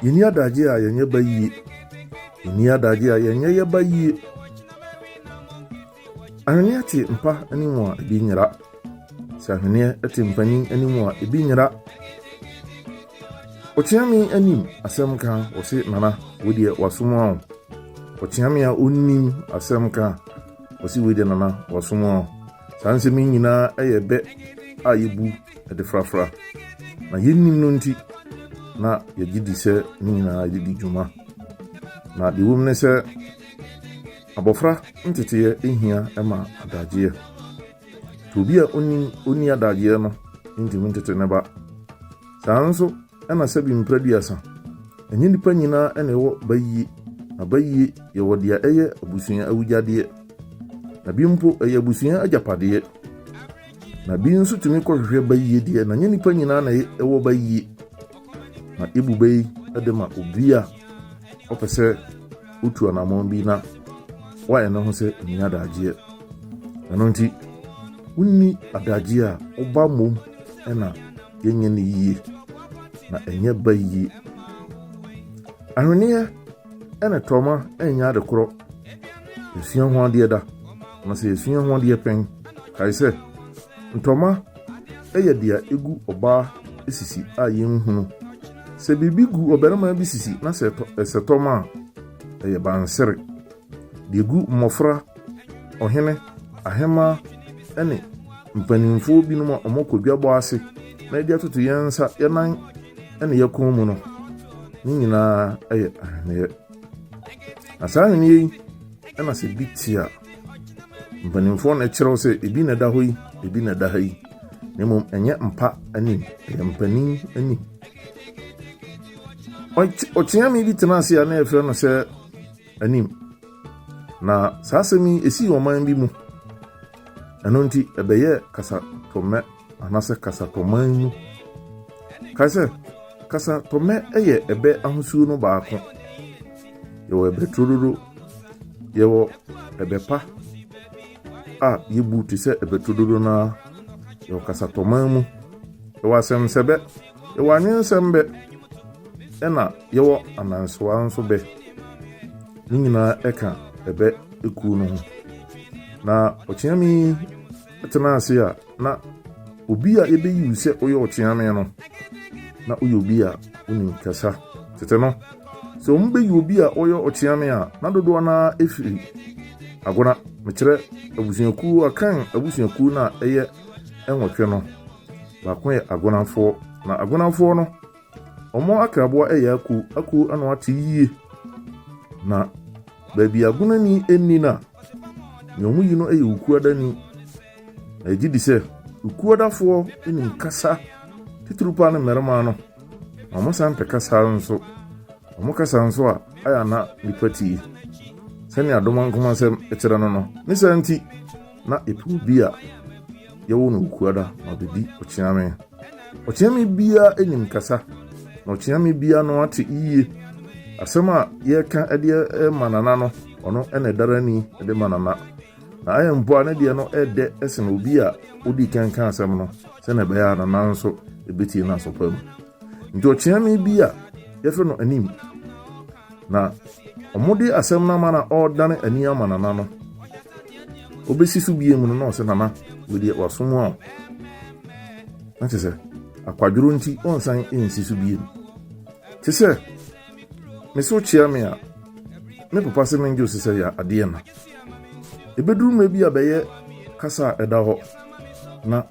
Yeni adagye a yenye bayi. Yeni adagye a yenye ye bayi. Ahwene ate mpa animu a ebi nyira. Sa ahwene ate mpanin animu a ebi nyira. Ochiami anim asem kan wose nana wodi wasomo a. Ochiami a onnim asem kan wose wodi nana wasomo a. Sanse mi nyina eyebe ayebu de frafra. Na yennim no nti na yegidi se ni nyina yedi dwuma. Na de wom ne se abofra ntete ehia ema adagye. Tobi a oni adagye no ntimi ntete ne ba. Sanso ana sabi mpraduasa. Enye nipa nyina ene wo bayi. Na bayi ye wodia eye abusunya awugyade. Na bi mpo eye abusunya ajapade. Na bi nso tumi kɔhwehwɛ bayi die na nye nipa nyina na ewo bayi. Na ebube edema obi a opese utu anamon bi na wa ene ho se nya adagye. Ɛno nti unni adagye a oba mom ena yenye ne yie na enye bayi. Ahwene ene toma enya de koro. Esua ho ade da. Na se esua ho ade pen kai se ntoma eye dia egu oba esisi a yenhunu. Se bibi gu oberama bi sisi na se toma eye bansere. De gu mmofra ohene ahema ene mpanimfo bi no ma omokodwa bo ase na dia toto yensa yenan ene yakon mu no. Ni nyina eye ahene. Asane ni ena se bitia mpanimfo na kyerɛw se ebi na da hoyi ebi na da hayi. Nemo enye mpa anim eye mpanin anim. Ochiami bi tenase ya na efre no se anim. Na sasemi esi oman bi mu. Eno nti ebeye kasa tome anase kasa toman mu. Kaise kasa tome eye ebe ahosuo no baako. Yewo ebe tururu. Yewo ebe pa. Yebu ti se ebe tururu na yewo kasa toman mu. Yewo asem sebe. Yewo anyen sembe. Ena yewo anansoa nso be. Ni nyina eka ebe eku no. Na ochiami tenase a na obi a ebe yi se oye ochiami no. Na oye obi a uni kasa. Tete no. So mbe yi obi a oye ochiami a na dodo na efiri agona mekire abusuaku akan abusuaku na eye enwotwe no. Ba ko ye agonafo na agonafo no. Omo akrabo eye aku anu ate yie. Na baby aguna ni enni na nyomu yi no eye ukuada ni ejidi se ukuadafo eni nkasa titrupa na merema no omo sampe kasa nso omo kasa nso a aya na lipati sani adoma nkoma sem etira no ni santi na epu bia yewo no ukuada na bedi ochiame bia enim kasa na ochiame bia no ate iye asema ye kan ade manana no ono ene darani ede manana na ayempo ane de no ede esen obi a odi kan asem no se na be ya na nanso ebeti na sopam nti ochiame bia ye fe no anim na omode asem na mana odane ani amanana no obesi su bie mu no se nana wedi wasomo a na tese akwadworo nti onsan ensi su bie tese meso chiame a me papa se menjo se ya ade na ebeduru me bi abeye kasa eda ho na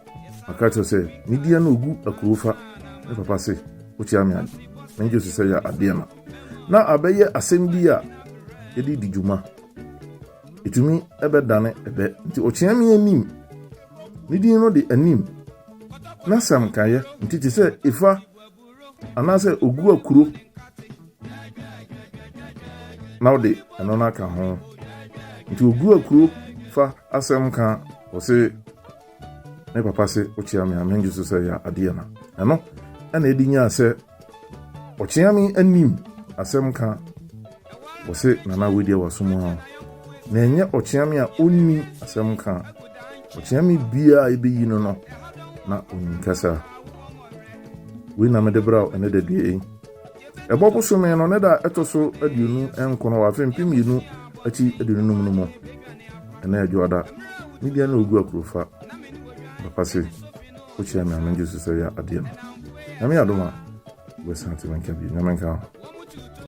akato se media na ogu akurofa me papa se o chiame a menjo se ya ade na abeye asem bi a yedi dijuma etumi ebe dane ebe nti o chiame anim medi no de anim na sam kaye nti ti se ifa anase ogu akuro now de anona ka ho nti ogu akuro fa asem ka o se me papa se o chiame amenju so se ya ade na eno ena edinya se o chiame anim asem ka o se nana wedi wasomo na enye o chiame a onni asem ka o chiame bia ebe yi no na onni kasa we na me de bra ene de die Ebo bosome no ne da etoso aduonu enkono wa fem pimienu achi aduonu no mo ena adwoada media na ogu akrofa bapase o chia na Jesus ya ade no na me adoma we santi manka bi na manka